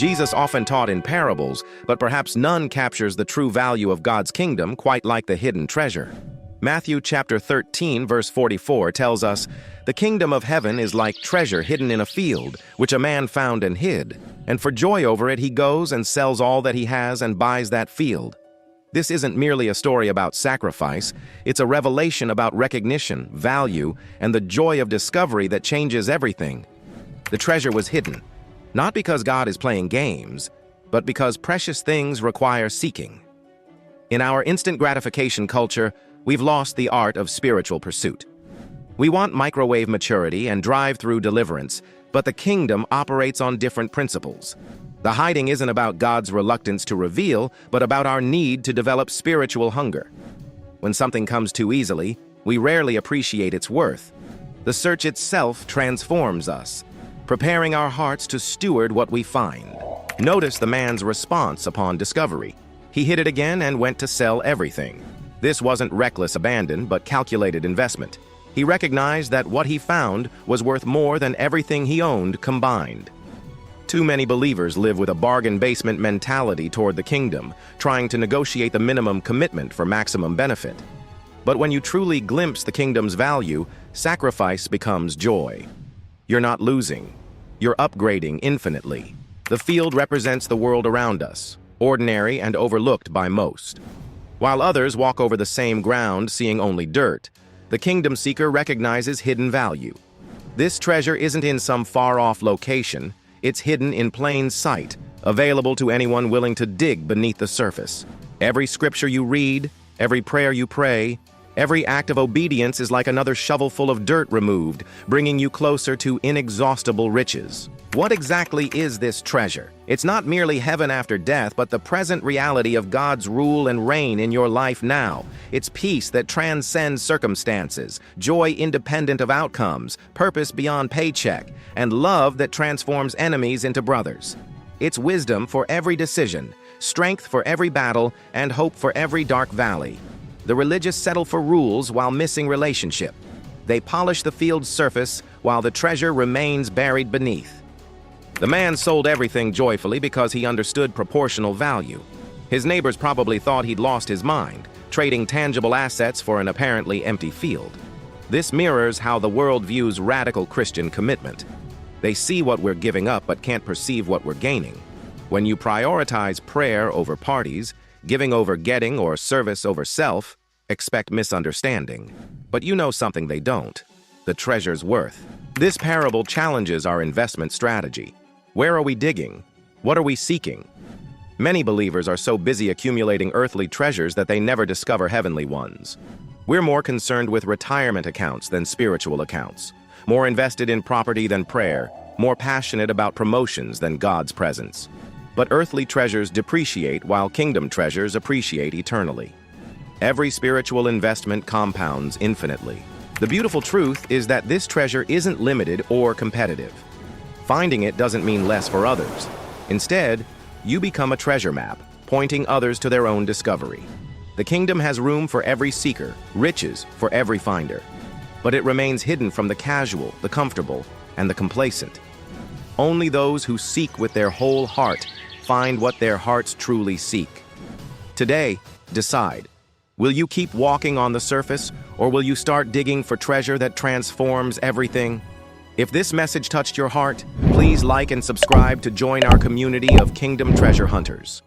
Jesus often taught in parables, but perhaps none captures the true value of God's kingdom quite like the hidden treasure. Matthew chapter 13, verse 44 tells us, "The kingdom of heaven is like treasure hidden in a field, which a man found and hid. And for joy over it he goes and sells all that he has and buys that field." This isn't merely a story about sacrifice, it's a revelation about recognition, value, and the joy of discovery that changes everything. The treasure was hidden, not because God is playing games, but because precious things require seeking. In our instant gratification culture, we've lost the art of spiritual pursuit. We want microwave maturity and drive-through deliverance, but the kingdom operates on different principles. The hiding isn't about God's reluctance to reveal, but about our need to develop spiritual hunger. When something comes too easily, we rarely appreciate its worth. The search itself transforms us, preparing our hearts to steward what we find. Notice the man's response upon discovery. He hid it again and went to sell everything. This wasn't reckless abandon, but calculated investment. He recognized that what he found was worth more than everything he owned combined. Too many believers live with a bargain basement mentality toward the kingdom, trying to negotiate the minimum commitment for maximum benefit. But when you truly glimpse the kingdom's value, sacrifice becomes joy. You're not losing. You're upgrading infinitely. The field represents the world around us, ordinary and overlooked by most. While others walk over the same ground seeing only dirt, the kingdom seeker recognizes hidden value. This treasure isn't in some far-off location, it's hidden in plain sight, available to anyone willing to dig beneath the surface. Every scripture you read, every prayer you pray, every act of obedience is like another shovelful of dirt removed, bringing you closer to inexhaustible riches. What exactly is this treasure? It's not merely heaven after death, but the present reality of God's rule and reign in your life now. It's peace that transcends circumstances, joy independent of outcomes, purpose beyond paycheck, and love that transforms enemies into brothers. It's wisdom for every decision, strength for every battle, and hope for every dark valley. The religious settle for rules while missing relationship. They polish the field's surface while the treasure remains buried beneath. The man sold everything joyfully because he understood proportional value. His neighbors probably thought he'd lost his mind, trading tangible assets for an apparently empty field. This mirrors how the world views radical Christian commitment. They see what we're giving up but can't perceive what we're gaining. When you prioritize prayer over parties, giving over getting, or service over self, expect misunderstanding. But you know something they don't: the treasure's worth. This parable challenges our investment strategy. Where are we digging? What are we seeking? Many believers are so busy accumulating earthly treasures that they never discover heavenly ones. We're more concerned with retirement accounts than spiritual accounts, more invested in property than prayer, more passionate about promotions than God's presence. But earthly treasures depreciate while kingdom treasures appreciate eternally. Every spiritual investment compounds infinitely. The beautiful truth is that this treasure isn't limited or competitive. Finding it doesn't mean less for others. Instead, you become a treasure map, pointing others to their own discovery. The kingdom has room for every seeker, riches for every finder. But it remains hidden from the casual, the comfortable, and the complacent. Only those who seek with their whole heart find what their hearts truly seek. Today, decide. Will you keep walking on the surface, or will you start digging for treasure that transforms everything? If this message touched your heart, please like and subscribe to join our community of Kingdom Treasure Hunters.